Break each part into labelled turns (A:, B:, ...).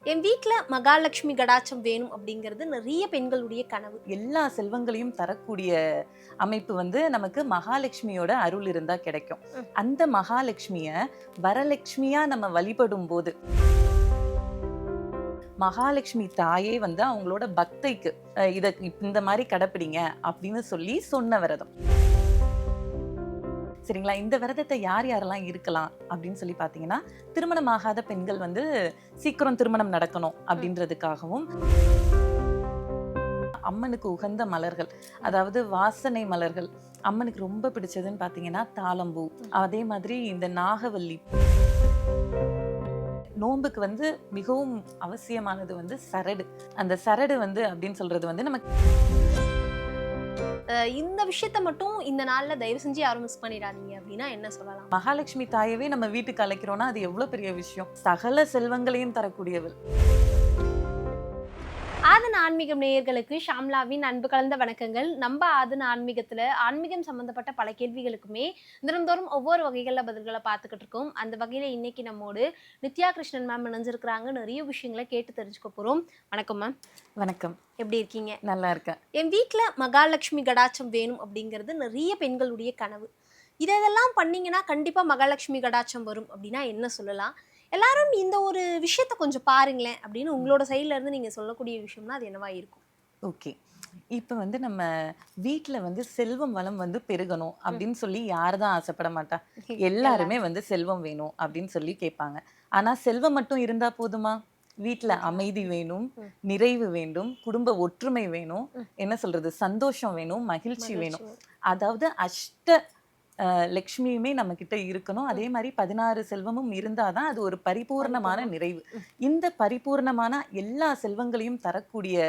A: என் வீட்ல மகாலட்சுமி கடாட்சம் வேணும் அப்படிங்கிறது நிறைய பெண்களுடைய கனவு.
B: எல்லா செல்வங்களையும் தரக்கூடிய அமைப்பு நமக்கு மகாலட்சுமியோட அருள் இருந்தா கிடைக்கும். அந்த மகாலட்சுமிய வரலட்சுமியா நம்ம வழிபடும் போது மகாலட்சுமி தாயே அவங்களோட பக்தைக்கு இத இந்த மாதிரி கடைப்பிடிங்க அப்படின்னு சொல்லி சொன்ன விரதம். சரிங்களா? இந்த விரதத்தை யார் யாரெல்லாம் இருக்கலாம் அப்படின்னு சொல்லி பாத்தீங்கன்னா, திருமணம் ஆகாத பெண்கள் சீக்கிரம் திருமணம் நடக்கணும் அப்படின்றதுக்காகவும், அம்மனுக்கு உகந்த மலர்கள், அதாவது வாசனை மலர்கள், அம்மனுக்கு ரொம்ப பிடிச்சதுன்னு பாத்தீங்கன்னா தாளம்பூ, அதே மாதிரி இந்த நாகவல்லி. நோன்புக்கு மிகவும் அவசியமானது சரடு. அந்த சரடு அப்படின்னு சொல்றது நமக்கு
A: இந்த விஷயத்த மட்டும் இந்த நாள்ல தயவு செஞ்சு யாரும் மிஸ் பண்ணிடாதீங்க அப்படின்னா என்ன சொல்லலாம்?
B: மகாலட்சுமி தாயவே நம்ம வீட்டுக்கு அழைக்கிறோம்னா அது எவ்வளவு பெரிய விஷயம். சகல செல்வங்களையும் தரக்கூடியவள்.
A: ஆதன் ஆன்மீகம் நேயர்களுக்கு ஷாம்லாவின் அன்பு கலந்த வணக்கங்கள். நம்ம ஆதன் ஆன்மீகத்துல ஆன்மீகம் சம்பந்தப்பட்ட பல கேள்விகளுக்குமே தினந்தோறும் ஒவ்வொரு வகைகளில் பதில்களை பார்த்துக்கிட்டு இருக்கோம். அந்த வகையில இன்னைக்கு நம்மோடு நித்யா கிருஷ்ணன் மேம் இணைஞ்சிருக்கிறாங்க. நிறைய விஷயங்களை கேட்டு தெரிஞ்சுக்க போறோம். வணக்கம் மேம்.
B: வணக்கம்.
A: எப்படி இருக்கீங்க?
B: நல்லா இருக்கேன்.
A: என் வீட்டுல மகாலட்சுமி கடாட்சம் வேணும் அப்படிங்கிறது நிறைய பெண்களுடைய கனவு. இதெல்லாம் பண்ணீங்கன்னா கண்டிப்பா மகாலட்சுமி கடாட்சம் வரும் அப்படின்னா என்ன சொல்லலாம்? எல்லாரும் இந்த ஒரு விஷயத்த கொஞ்சம் பாருங்களேன் அப்படின்னு உங்களோட சைட்ல இருந்து நீங்க சொல்லக்கூடிய விஷயம்னா அது என்னவா இருக்கும்?
B: ஓகே. இப்ப நம்ம வீட்டுல செல்வம் வளம் பெருகணும் அப்படின்னு சொல்லி யார்தான் ஆசைப்பட மாட்டா? எல்லாருமே செல்வம் வேணும் அப்படின்னு சொல்லி கேட்பாங்க. ஆனா செல்வம் மட்டும் இருந்தா போதுமா? வீட்டுல அமைதி வேணும், நிறைவு வேண்டும், குடும்ப ஒற்றுமை வேணும், என்ன சொல்றது, சந்தோஷம் வேணும், மகிழ்ச்சி வேணும். அதாவது லக்ஷ்மியுமே நம்ம கிட்ட இருக்கணும். அதே மாதிரி 16 செல்வமும் இருந்தாதான் அது ஒரு பரிபூர்ணமான நிறைவு. இந்த பரிபூர்ணமான எல்லா செல்வங்களையும் தரக்கூடிய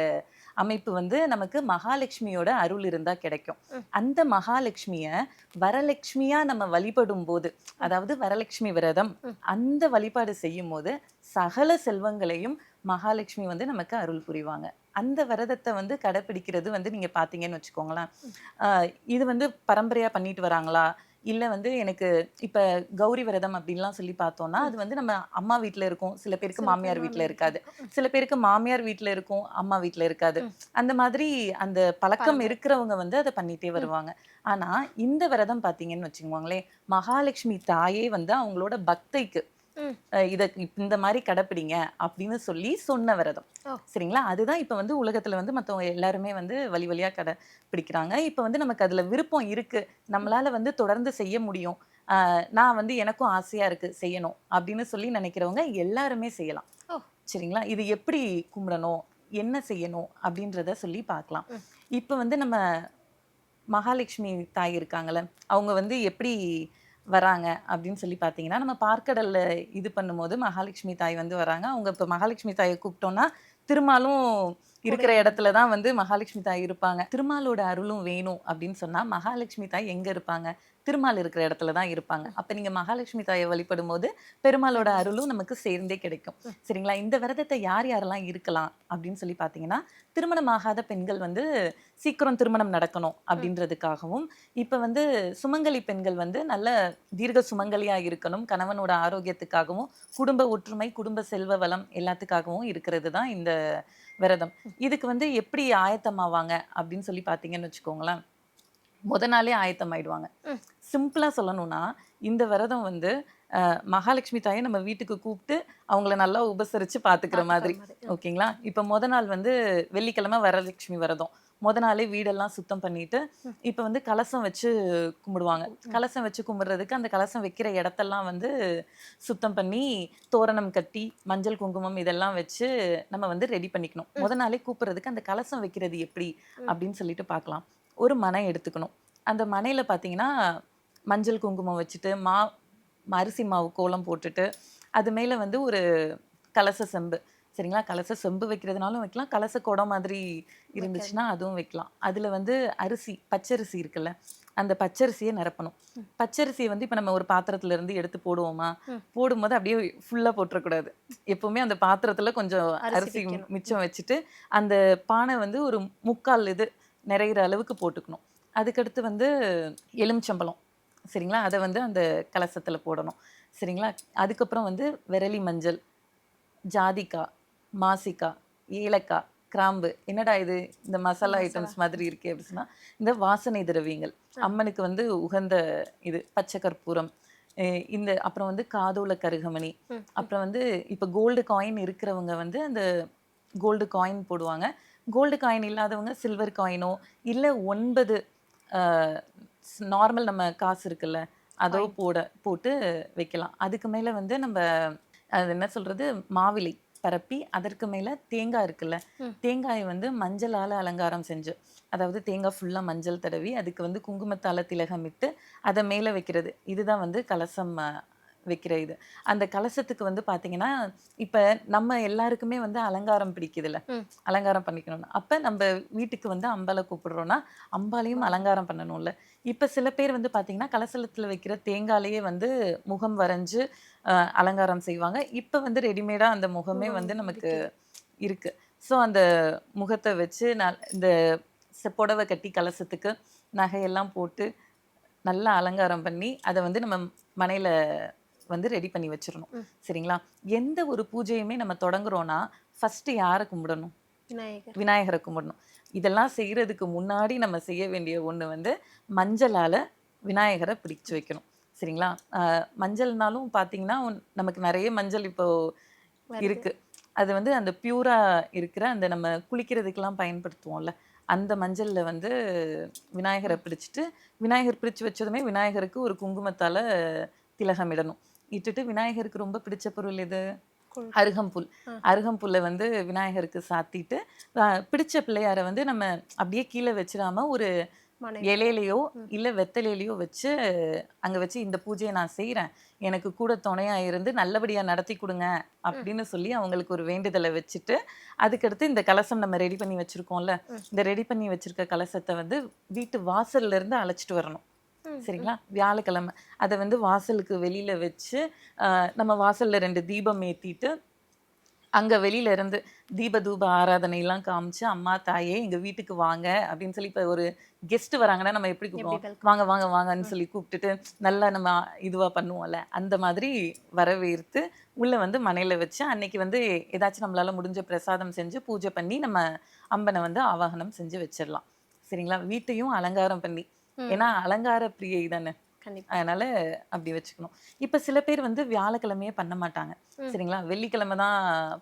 B: அமைப்பு நமக்கு மகாலட்சுமியோட அருள் இருந்தா கிடைக்கும். அந்த மகாலட்சுமிய வரலட்சுமியா நம்ம வழிபடும் போது, அதாவது வரலட்சுமி விரதம், அந்த வழிபாடு செய்யும் போது சகல செல்வங்களையும் மகாலட்சுமி நமக்கு அருள் புரிவாங்க. அந்த விரதத்தை கடைப்பிடிக்கிறது நீங்க பாத்தீங்கன்னு வச்சுக்கோங்களேன். இது பரம்பரையா பண்ணிட்டு வராங்களா? இல்ல எனக்கு இப்ப கௌரி விரதம் அப்படின்லாம் சொல்லி பார்த்தோம்னா, அது நம்ம அம்மா வீட்டுல இருக்கும், சில பேருக்கு மாமியார் வீட்டுல இருக்காது, சில பேருக்கு மாமியார் வீட்டுல இருக்கும், அம்மா வீட்டுல இருக்காது. அந்த மாதிரி அந்த பழக்கம் இருக்கிறவங்க அதை பண்ணிட்டே வருவாங்க. ஆனா இந்த விரதம் பாத்தீங்கன்னு வச்சுக்கோங்களேன், மகாலட்சுமி தாயே அவங்களோட பக்தைக்கு இத இந்த மாதிரி கடைப்பிடிங்க அப்படின்னு சொல்லி சொன்ன விரதம். சரிங்களா? அதுதான் இப்ப உலகத்துல மத்தவங்க எல்லாருமே வழி வழியா கடைப்பிடிக்கிறாங்க. இப்ப நமக்கு அதுல விருப்பம் இருக்கு, நம்மளால தொடர்ந்து செய்ய முடியும், நான் எனக்கும் ஆசையா இருக்கு செய்யணும் அப்படின்னு சொல்லி நினைக்கிறவங்க எல்லாருமே செய்யலாம். சரிங்களா? இது எப்படி கும்பிடணும், என்ன செய்யணும் அப்படின்றத சொல்லி பார்க்கலாம். இப்ப நம்ம மகாலட்சுமி தாய் இருக்காங்கல்ல, அவங்க எப்படி வராங்க அப்படின்னு சொல்லி பார்த்தீங்கன்னா, நம்ம பார்க்கடல்ல இது பண்ணும்போது மகாலட்சுமி தாய் வராங்க. அவங்க இப்போ மகாலட்சுமி தாயை கூப்பிட்டோம்னா திருமாலும் இருக்கிற இடத்துல தான் மகாலட்சுமி தாய் இருப்பாங்க. திருமாலோட அருளும் வேணும் அப்படின்னு சொன்னா மகாலட்சுமி தாய் எங்க இருப்பாங்க? திருமால் இருக்கிற இடத்துல தான் இருப்பாங்க. அப்ப நீங்க மகாலட்சுமி தாயை வழிபடும் போது பெருமாளோட அருளும் நமக்கு சேர்ந்தே கிடைக்கும். சரிங்களா? இந்த விரதத்தை யார் யாரெல்லாம் இருக்கலாம் அப்படின்னு சொல்லி பார்த்தீங்கன்னா, திருமணம் ஆகாத பெண்கள் சீக்கிரம் திருமணம் நடக்கணும் அப்படின்றதுக்காகவும், இப்ப சுமங்கலி பெண்கள் நல்ல தீர்க்க சுமங்கலியா இருக்கணும், கணவனோட ஆரோக்கியத்துக்காகவும், குடும்ப ஒற்றுமை, குடும்ப செல்வ வளம் எல்லாத்துக்காகவும் இருக்கிறது தான் இந்த விரதம். இதுக்கு எப்படி ஆயத்தமாவாங்க அப்படின்னு சொல்லி பார்த்தீங்கன்னு வச்சுக்கோங்களேன், முத நாளே ஆயத்தமாயிடுவாங்க. சிம்பிளா சொல்லணும்னா, இந்த விரதம் மகாலட்சுமி தாயை நம்ம வீட்டுக்கு கூப்பிட்டு அவங்கள நல்லா உபசரிச்சு பாத்துக்கிற மாதிரி. ஓகேங்களா? இப்ப முத நாள் வெள்ளிக்கிழமை வரலட்சுமி விரதம். முத நாளே வீடெல்லாம் சுத்தம் பண்ணிட்டு, இப்ப கலசம் வச்சு கும்பிடுவாங்க. கலசம் வச்சு கும்பிடுறதுக்கு அந்த கலசம் வைக்கிற இடத்தெல்லாம் சுத்தம் பண்ணி, தோரணம் கட்டி, மஞ்சள் குங்குமம் இதெல்லாம் வச்சு நம்ம ரெடி பண்ணிக்கணும். முத நாளே கூப்பிடுறதுக்கு அந்த கலசம் வைக்கிறது எப்படி அப்படின்னு சொல்லிட்டு பார்க்கலாம். ஒரு மனை எடுத்துக்கணும். அந்த மனையில பார்த்தீங்கன்னா, மஞ்சள் குங்குமம் வச்சுட்டு, அரிசி மாவு கோலம் போட்டுட்டு, அது மேல ஒரு கலச செம்பு. சரிங்களா? கலச செம்பு வைக்கிறதுனாலும் வைக்கலாம், கலச குடம் மாதிரி இருந்துச்சுன்னா அதுவும் வைக்கலாம். அதுல அரிசி, பச்சரிசி இருக்குல்ல, அந்த பச்சரிசியை நிரப்பணும். பச்சரிசியை இப்ப நம்ம ஒரு பாத்திரத்துல இருந்து எடுத்து போடுவோமா? போடும்போது அப்படியே ஃபுல்லா போட்டுறக்கூடாது. எப்பவுமே அந்த பாத்திரத்துல கொஞ்சம் அரிசி மிச்சம் வச்சுட்டு, அந்த பானை ஒரு 3/4 இது நிறையிற அளவுக்கு போட்டுக்கணும். அதுக்கடுத்து எலுமிச்சம்பழம். சரிங்களா? அதை அந்த கலசத்துல போடணும். சரிங்களா? அதுக்கப்புறம் விரலி மஞ்சள், ஜாதிக்காய், மாசிக்காய், ஏலக்காய், கிராம்பு, என்னடா இது இந்த மசாலா
A: மசாலா.
B: ஐட்டம்ஸ் மாதிரி இருக்கே அப்படின்னு சொன்னா, இந்த வாசனை திரவியங்கள் அம்மனுக்கு வந்து உகந்த இது பச்சை கற்பூரம், இந்த அப்புறம் வந்து காதோல கருகமணி, அப்புறம் வந்து இப்போ கோல்டு காயின் இருக்கிறவங்க வந்து அந்த கோல்டு காயின் போடுவாங்க. கோல்டு காயின் இல்லாதவங்க சில்வர் காயினோ இல்ல 9 நார்மல் நம்ம காசு இருக்குல்ல அதோ
A: Coin.
B: போட்டு வைக்கலாம். அதுக்கு மேல வந்து நம்ம அது என்ன சொல்றது மாவிலை பரப்பி அதற்கு மேல தேங்காய் இருக்குல்ல தேங்காயை வந்து மஞ்சளால அலங்காரம் செஞ்சு அதாவது தேங்காய் ஃபுல்லா மஞ்சள் தடவி அதுக்கு வந்து குங்குமத்தால திலகமிட்டு அதை மேல வைக்கிறது இதுதான் வந்து கலசம் வைக்கிற இது. அந்த கலசத்துக்கு வந்து பாத்தீங்கன்னா இப்ப நம்ம எல்லாருக்குமே வந்து அலங்காரம் பிடிக்குதுல்ல அலங்காரம் பண்ணிக்கணும்னு அப்ப நம்ம வீட்டுக்கு வந்து அம்பாலை கூப்பிடுறோம்னா அம்பாலையும் அலங்காரம் பண்ணணும்ல. இப்ப சில பேர் வந்து பாத்தீங்கன்னா கலசத்துல வைக்கிற தேங்காயிலேயே வந்து முகம் வரைஞ்சு அலங்காரம் செய்வாங்க. இப்ப வந்து ரெடிமேடா அந்த முகமே வந்து நமக்கு இருக்கு. ஸோ அந்த முகத்தை வச்சு இந்த புடவை கட்டி கலசத்துக்கு நகையெல்லாம் போட்டு நல்லா அலங்காரம் பண்ணி அதை வந்து நம்ம மனையில வந்து ரெடி பண்ணி வச்சிரணும். சரிங்களா? எந்த ஒரு பூஜையுமே நம்ம தொடங்குறோம்னா ஃபர்ஸ்ட் யாரை கும்பிடணும்? விநாயகரை கும்பிடணும். இதெல்லாம் செய்யறதுக்கு முன்னாடி நம்ம செய்ய வேண்டிய ஒண்ணு வந்து மஞ்சளால விநாயகரை பிடிச்சு வைக்கணும். சரிங்களா? மஞ்சள்னாலும் பாத்தீங்கன்னா நமக்கு நிறைய மஞ்சள் இப்போ இருக்கு. அது வந்து அந்த பியூரா இருக்கிற அந்த நம்ம குளிக்கிறதுக்கெல்லாம் பயன்படுத்துவோம்ல அந்த மஞ்சள்ல வந்து விநாயகரை பிடிச்சிட்டு விநாயகர் பிடிச்சு வச்சதுமே விநாயகருக்கு ஒரு குங்குமத்தால திலகமிடணும். இட்டுட்டு விநாயகருக்கு ரொம்ப பிடிச்ச பொருள் எது? அருகம்புல். அருகம்புல்லை வந்து விநாயகருக்கு சாத்திட்டு பிடிச்ச பிள்ளையார வந்து நம்ம அப்படியே கீழே வச்சிடாம ஒரு இலையிலையோ இல்ல வெத்தலையிலையோ வச்சு அங்க வச்சு இந்த பூஜையை நான் செய்யறேன் எனக்கு கூட துணையா இருந்து நல்லபடியா நடத்தி கொடுங்க அப்படின்னு சொல்லி அவங்களுக்கு ஒரு வேண்டுதலை வச்சுட்டு அதுக்கடுத்து இந்த கலசம் நம்ம ரெடி பண்ணி வச்சிருக்கோம்ல இந்த ரெடி பண்ணி வச்சிருக்க கலசத்தை வந்து வீட்டு வாசல்ல இருந்து அழைச்சிட்டு வரணும். சரிங்களா? வியாழக்கிழமை அதை வந்து வாசலுக்கு வெளியில வச்சு நம்ம வாசல்ல 2 தீபம் ஏத்திட்டு அங்க வெளியில இருந்து தீப தூப ஆராதனை எல்லாம் காமிச்சு அம்மா தாயே எங்க வீட்டுக்கு வாங்க அப்படின்னு சொல்லி இப்ப ஒரு கெஸ்ட் வராங்கன்னா நம்ம எப்படி கூப்பிடுவோம்? வாங்க வாங்க வாங்கன்னு சொல்லி கூப்பிட்டுட்டு நல்லா நம்ம இதுவா பண்ணுவோம்ல அந்த மாதிரி வரவேற்று உள்ள வந்து மனையில வச்சு அன்னைக்கு வந்து ஏதாச்சும் நம்மளால முடிஞ்ச பிரசாதம் செஞ்சு பூஜை பண்ணி நம்ம அம்பனை வந்து ஆவாகனம் செஞ்சு வச்சிடலாம். சரிங்களா? வீட்டையும் அலங்காரம் பண்ணி ஏன்னா அலங்கார பிரியை தானே அதனால அப்படி வச்சுக்கணும். இப்ப சில பேர் வந்து வியாழக்கிழமையே பண்ண மாட்டாங்க. சரிங்களா? வெள்ளிக்கிழமை தான்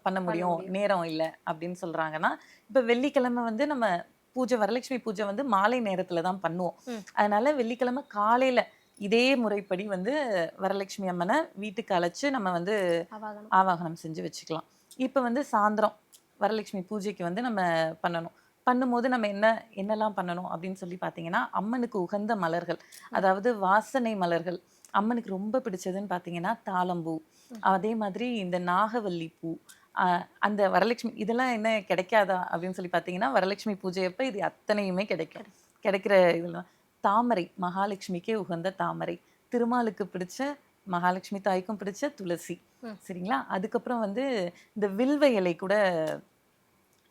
B: பண்ண முடியும் நேரம் இல்லை அப்படின்னு சொல்றாங்கன்னா இப்ப வெள்ளிக்கிழமை வந்து நம்ம பூஜை வரலட்சுமி பூஜை வந்து மாலை நேரத்துல தான் பண்ணுவோம். அதனால வெள்ளிக்கிழமை காலையில இதே முறைப்படி வந்து வரலட்சுமி அம்மனை வீட்டுக்கு அழைச்சு நம்ம வந்து ஆவாகனம் செஞ்சு வச்சுக்கலாம். இப்ப வந்து சாயந்தரம் வரலட்சுமி பூஜைக்கு வந்து நம்ம பண்ணணும். பண்ணும்போது நம்ம என்னெல்லாம் பண்ணணும் அப்படின்னு சொல்லி பார்த்தீங்கன்னா அம்மனுக்கு உகந்த மலர்கள் அதாவது வாசனை மலர்கள் அம்மனுக்கு ரொம்ப பிடிச்சதுன்னு பார்த்தீங்கன்னா தாளம்பூ அதே மாதிரி இந்த நாகவல்லி பூ அந்த வரலட்சுமி இதெல்லாம் என்ன கிடைக்காதா அப்படின்னு சொல்லி பார்த்தீங்கன்னா வரலட்சுமி பூஜை அப்ப இது அத்தனையுமே கிடைக்கிற இதெல்லாம் தாமரை மகாலட்சுமிக்கே உகந்த தாமரை திருமாலுக்கு பிடிச்ச மகாலட்சுமி தாய்க்கும் பிடிச்ச துளசி. சரிங்களா? அதுக்கப்புறம் வந்து இந்த வில்வ இலை கூட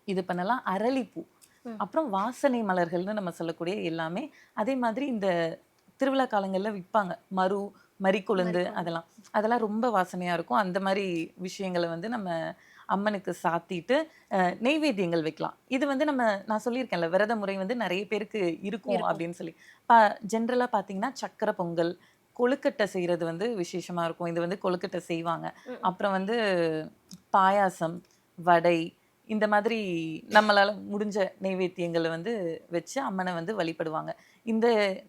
B: இது பண்ணலாம். அரளிப்பூ அப்புறம் வாசனை மலர்கள்னு நம்ம சொல்லக்கூடிய எல்லாமே அதே மாதிரி இந்த திருவிழா காலங்கள்ல விற்பாங்க மரிக்குழுந்து அதெல்லாம் ரொம்ப வாசனையா இருக்கும். அந்த மாதிரி விஷயங்களை வந்து நம்ம அம்மனுக்கு சாத்திட்டு நெய்வேத்தியங்கள் வைக்கலாம். இது வந்து நான் சொல்லியிருக்கேன்ல விரத முறை வந்து நிறைய பேருக்கு இருக்கும் அப்படின்னு சொல்லி ஜென்ரலா பாத்தீங்கன்னா சக்கரை பொங்கல் கொழுக்கட்டை செய்யறது வந்து விசேஷமா இருக்கும். இது வந்து கொழுக்கட்டை செய்வாங்க. அப்புறம் வந்து பாயாசம் வடை இந்த மாதிரி நம்மளால முடிஞ்ச நைவேத்தியங்களை வந்து வச்சு அம்மனை வந்து வழிபடுவாங்க. இந்த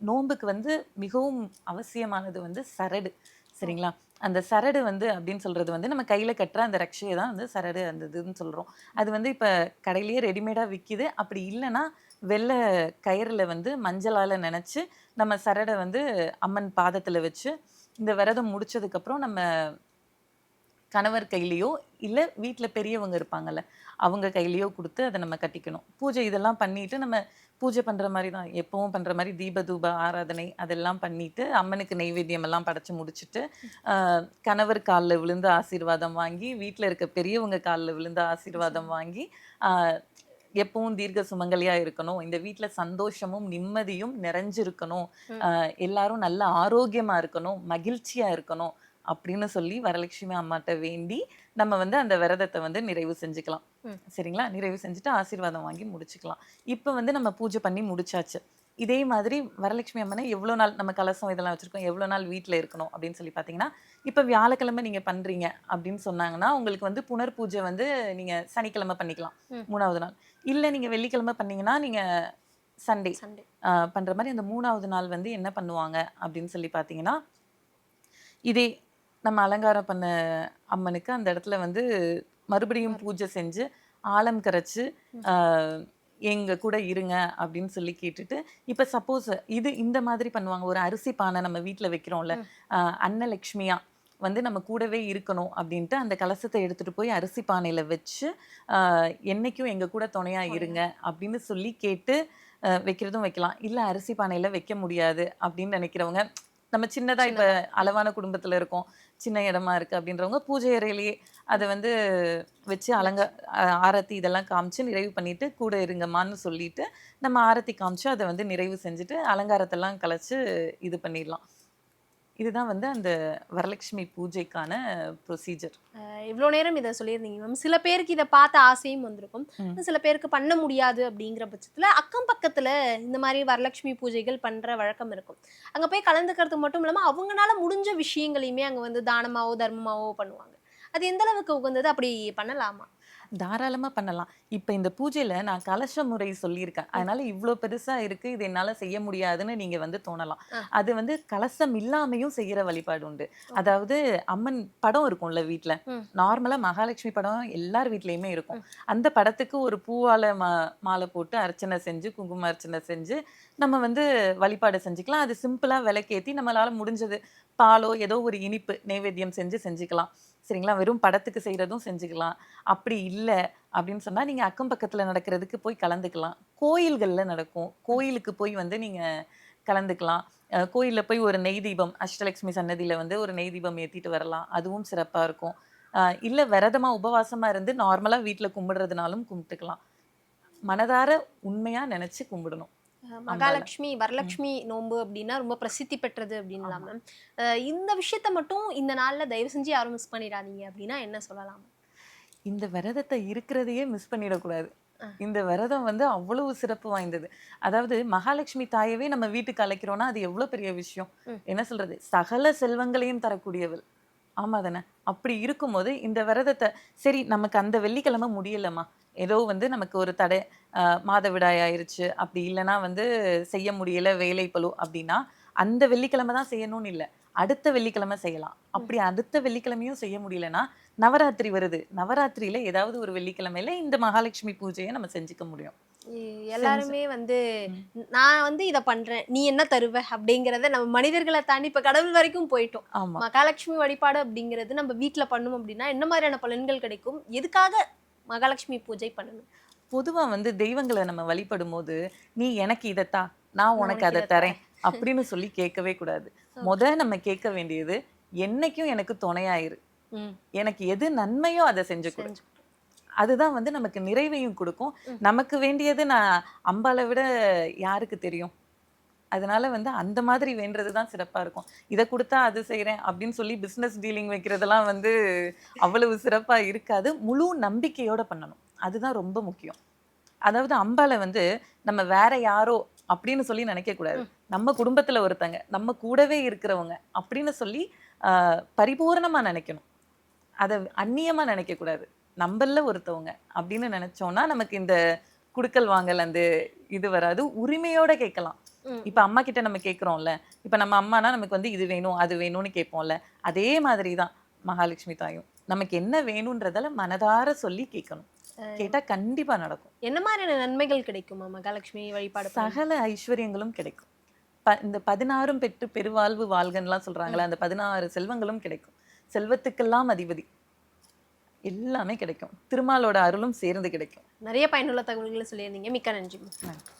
B: நோன்புக்கு வந்து மிகவும் அவசியமானது வந்து சரடு. சரிங்களா? அந்த சரடு வந்து அப்படின்னு சொல்றது வந்து நம்ம கையில கட்டுற அந்த ரக்ஷையை தான் வந்து சரடு அந்த இதுன்னு சொல்றோம். அது வந்து இப்ப கடையிலேயே ரெடிமேடா விற்கிது. அப்படி இல்லைன்னா வெள்ளை கயிறுல வந்து மஞ்சளால நினைச்சு நம்ம சரடை வந்து அம்மன் பாதத்துல வச்சு இந்த விரதம் முடிச்சதுக்கு அப்புறம் நம்ம கணவர் கையிலையோ இல்ல வீட்டுல பெரியவங்க இருப்பாங்கல்ல அவங்க கையிலையோ கொடுத்து அதை நம்ம கட்டிக்கணும். பூஜை இதெல்லாம் பண்ணிட்டு நம்ம பூஜை பண்ற மாதிரி தான் எப்பவும் பண்ற மாதிரி தீப தூப ஆராதனை அதெல்லாம் பண்ணிட்டு அம்மனுக்கு நெய்வேத்தியம் எல்லாம் படைச்சு முடிச்சுட்டு கணவர் காலில் விழுந்து ஆசீர்வாதம் வாங்கி வீட்டுல இருக்க பெரியவங்க காலில் விழுந்து ஆசீர்வாதம் வாங்கி எப்பவும் தீர்க்க சுமங்கலியா இருக்கணும், இந்த வீட்டுல சந்தோஷமும் நிம்மதியும் நிறைஞ்சிருக்கணும், எல்லாரும் நல்ல ஆரோக்கியமா இருக்கணும், மகிழ்ச்சியா இருக்கணும் அப்படின்னு சொல்லி வரலட்சுமி அம்மாட்ட வேண்டி நம்ம வந்து அந்த விரதத்தை வந்து நிறைவு செஞ்சுக்கலாம்.
A: ம்.
B: சரிங்களா? நிறைவு செஞ்சுட்டு ஆசீர்வாதம் வாங்கி முடிச்சுக்கலாம். இப்ப வந்து நம்ம பூஜை பண்ணி முடிச்சாச்சு. இதே மாதிரி வரலட்சுமி அம்மனை எவ்வளோ நாள் நம்ம கலசம் இதெல்லாம் வச்சிருக்கோம், எவ்வளோ நாள் வீட்ல இருக்கணும் அப்படின்னு சொல்லி பார்த்தீங்கன்னா, இப்ப வியாழக்கிழமை நீங்க பண்றீங்க அப்படின்னு சொன்னாங்கன்னா, உங்களுக்கு வந்து புனர் பூஜை வந்து நீங்க சனிக்கிழமை பண்ணிக்கலாம்.
A: ம்.
B: 3வது நாள். இல்ல நீங்க வெள்ளிக்கிழமை பண்ணீங்கன்னா, நீங்க சண்டே
A: சண்டே.
B: பண்ற மாரி அந்த 3வது நாள் வந்து என்ன பண்ணுவாங்க அப்படின்னு சொல்லி பார்த்தீங்கன்னா, இதே நம்ம அலங்காரம் பண்ண அம்மனுக்கு அந்த இடத்துல வந்து மறுபடியும் பூஜை செஞ்சு, ஆலம் கரைச்சு,
A: ம்.
B: ஆ எங்க கூட இருங்க அப்படின்னு சொல்லி கேட்டுட்டு, இப்ப சப்போஸ் இது இந்த மாதிரி பண்ணுவாங்க. ஒரு அரிசி பானை நம்ம வீட்ல வைக்கிறோம்ல,
A: ம்.
B: அன்னலக்ஷ்மியா வந்து நம்ம கூடவே இருக்கணும் அப்படின்ட்டு அந்த கலசத்த எடுத்துட்டு போய் அரிசி பானையில வச்சு, ஆ என்னைக்கும் எங்க கூட துணையா இருங்க அப்படின்னு சொல்லி கேட்டு வைக்கிறதும் வைக்கலாம். இல்ல அரிசி பானையில வைக்க முடியாது அப்படின்னு நினைக்கிறவங்க, நம்ம சின்னதா இப்ப
A: சின்னதா.
B: அளவான குடும்பத்துல இருக்கோம். சின்ன இடமா இருக்கு அப்படின்றவங்க பூஜை அறையிலேயே அத வந்து வச்சு ஆரத்தி இதெல்லாம் காமிச்சு நிறைவு பண்ணிட்டு, கூட இருங்கம்மான்னு சொல்லிட்டு, நம்ம ஆரத்தி காமிச்சு அத வந்து நிறைவு செஞ்சுட்டு, அலங்காரத்தெல்லாம் கலைச்சு இது பண்ணிடலாம். இதுதான் வந்து அந்த வரலட்சுமி பூஜைக்கான ப்ரொசீஜர்.
A: இவ்வளோ நேரம் இதை சொல்லியிருந்தீங்க மேம். சில பேருக்கு இதை பார்த்த ஆசையும் வந்திருக்கும்.
B: ம்.
A: சில பேருக்கு பண்ண முடியாது அப்படிங்கிற பட்சத்துல அக்கம் பக்கத்துல இந்த மாதிரி வரலட்சுமி பூஜைகள் பண்ற வழக்கம் இருக்கும். அங்க போய் கலந்துக்கிறது மட்டும் இல்லாம அவங்கனால முடிஞ்ச விஷயங்களையுமே அங்க வந்து தானமாவோ தர்மமாவோ பண்ணுவாங்க. அது எந்த அளவுக்கு உகந்தது? அப்படி பண்ணலாமா?
B: தாராளமா பண்ணலாம். இப்ப இந்த பூஜையில நான் கலச முறை சொல்லியிருக்கேன். அதனால இவ்ளோ பெருசா இருக்கு. இது என்னால செய்ய முடியாதுன்னு நீங்க வந்து தோணலாம்.
A: ஆ.
B: அது வந்து கலசம் இல்லாமயும் செய்யற வழிபாடு உண்டு.
A: ஓ.
B: அதாவது அம்மன் படம் இருக்கும்ல வீட்ல.
A: ம்.
B: நார்மலா மகாலட்சுமி படம் எல்லார் வீட்லயுமே இருக்கும்.
A: ம்.
B: அந்த படத்துக்கு ஒரு பூவால மாலை போட்டு அர்ச்சனை செஞ்சு, குங்கும அர்ச்சனை செஞ்சு, நம்ம வந்து வழிபாடு செஞ்சுக்கலாம். அது சிம்பிளா விளக்கேத்தி நம்மளால முடிஞ்சது பாலோ, ஏதோ ஒரு இனிப்பு நெய்வேத்தியம் செஞ்சு செஞ்சுக்கலாம். சரிங்களா? வெறும் படத்துக்கு செய்றதும் செஞ்சுக்கலாம். அப்படி இல்ல அப்படின்னு சொன்னா, நீங்க அக்கம் பக்கத்துல நடக்கிறதுக்கு போய் கலந்துக்கலாம். கோயில்கள்ல நடக்கும். கோயிலுக்கு போய் வந்து நீங்க கலந்துக்கலாம். கோயில்ல போய் ஒரு நெய் தீபம், அஷ்டலட்சுமி சன்னதியில வந்து ஒரு நெய் தீபம் ஏத்திட்டு வரலாம். அதுவும் சிறப்பா இருக்கும். இல்ல விரதமா, உபவாசமா இருந்து நார்மலா வீட்ல கும்பிடுறதுனாலும் கும்பிட்டுக்கலாம். மனதார உண்மையா நெனச்சு கும்பிடணும் அம்பாள.
A: மகாலட்சுமி
B: ம்.
A: வரலட்சுமி நோன்பு அப்படின்னா ரொம்ப பிரசித்தி பெற்றது அப்படின்லாம்
B: ஆமா.
A: மேம். இந்த விஷயத்த மட்டும் இந்த நாள்ல தயவு செஞ்சு யாரும் மிஸ் பண்ணிடாதீங்க அப்படின்னா என்ன சொல்லலாம்?
B: இந்த விரதத்த இருக்கிறதையே மிஸ் பண்ணிடக்கூடாது.
A: ஆ.
B: இந்த விரதம் வந்து அவ்வளவு சிறப்பு வாய்ந்தது. அதாவது மகாலட்சுமி தாயவே நம்ம வீட்டுக்கு அழைக்கிறோம்னா, அது எவ்ளோ பெரிய விஷயம்.
A: ம்.
B: என்ன சொல்றது? சகல செல்வங்களையும் தரக்கூடியவள். ஆமா தானே? அப்படி இருக்கும்போது இந்த விரதத்த சரி நமக்கு அந்த வெள்ளிக்கிழமை முடியலம்மா. ஏதோ வந்து நமக்கு ஒரு தடை மாதவிடாய் ஆயிருச்சு. அப்படி இல்லன்னா வந்து செய்ய முடியல வேலைப்பளு அப்படின்னா, அந்த வெள்ளிக்கிழமை தான் செய்யணும்னு இல்ல. அடுத்த வெள்ளிக்கிழமை செய்யலாம்.
A: ம்.
B: அப்படி அடுத்த வெள்ளிக்கிழமையும் செய்ய முடியலன்னா, நவராத்திரி வருது. நவராத்திரியில ஏதாவது ஒரு வெள்ளிக்கிழமையில இந்த மகாலட்சுமி பூஜைய நம்ம செஞ்சுக்க முடியும். செஞ்சு
A: எல்லாருமே வந்து
B: ம்.
A: நான் வந்து இத பண்றேன். நீ என்ன தருவ? அப்படிங்கிறத நம்ம மனிதர்கள தாண்டி இப்ப கடவுள் வரைக்கும் போயிட்டோம்.
B: ஆமா.
A: மகாலட்சுமி வழிபாடு அப்படிங்கிறது நம்ம வீட்ல பண்ணோம் அப்படின்னா என்ன மாதிரியான பலன்கள் கிடைக்கும்? எதுக்காக மகாலட்சுமி பூஜை பண்ணணும்?
B: பொதுவா வந்து தெய்வங்கள நம்ம வழிபடும்போது, "நீ எனக்கு இத தா, நான்
A: நான்
B: உனக்கு
A: உனக்கு
B: அத
A: இத
B: தரேன்."
A: தரேன்.
B: அப்படின்னு சொல்லி கேட்கவே கூடாது.
A: ஓகே.
B: நம்ம கேட்க வேண்டியது, "என்னைக்கும் எனக்கு துணையா இரு.
A: ம்.
B: எனக்கு எது நன்மையோ அத செஞ்சு குடு."
A: செஞ்சு.
B: அதுதான் வந்து நமக்கு நிறைவையும் குடுக்கும்.
A: ம்.
B: நமக்கு வேண்டியது நான் அம்பாள விட யாருக்கு தெரியும்? அதனால வந்து அந்த மாதிரி வேண்டுறது தான் சிறப்பா இருக்கும். இத குடுத்தா அது செய்றேன் அப்படின்னு சொல்லி பிசினஸ் டீலிங் வைக்கிறதெல்லாம் வந்து அவ்வளவு சிறப்பா இருக்காது. முழு நம்பிக்கையோட பண்ணணும். அதுதான் ரொம்ப முக்கியம். அதாவது அம்பாள வந்து நம்ம வேற யாரோ அப்படின்னு சொல்லி நினைக்கக்கூடாது.
A: ம்.
B: நம்ம குடும்பத்துல ஒருத்தங்க, நம்ம கூடவே இருக்கிறவங்க அப்படின்னு சொல்லி பரிபூரணமா நினைக்கணும். அத அந்நியமா நினைக்கக்கூடாது. நம்பள்ல ஒருத்தவங்க அப்படின்னு நினைச்சோம்னா, நமக்கு இந்த குடுக்கல் வாங்கல் அந்த இது வராது. உரிமையோட கேட்கலாம்.
A: ம்.
B: இப்ப அம்மா கிட்ட நம்ம கேட்கிறோம்ல. இப்ப நம்ம அம்மானா நமக்கு வந்து இது வேணும், அது வேணும்னு கேட்போம்ல. அதே மாதிரி தான் மகாலட்சுமி தாயும். நமக்கு என்ன வேணும்ன்றதால மனதார சொல்லி கேட்கணும். கேட்டா கண்டிப்பா நடக்கும்.
A: என்ன மாதிரியான நன்மைகள் கிடைக்குமா மகாலட்சுமி வழிபாடு பண்ணா?
B: சகல ஐஸ்வர்யங்களும் கிடைக்கும். இந்த 16ம் பெற்று பெருவாழ்வு வாழ்கன்லாம் சொல்றாங்கல்ல, அந்த 16 செல்வங்களும் கிடைக்கும். செல்வத்துக்கெல்லாம் அதிபதி. எல்லாமே கிடைக்கும். திருமாலோட அருளும் சேர்ந்து கிடைக்கும்.
A: நிறைய பயனுள்ள தகவல்களை சொல்லியிருந்தீங்க. மிக்க நன்றி.
B: நன்றி.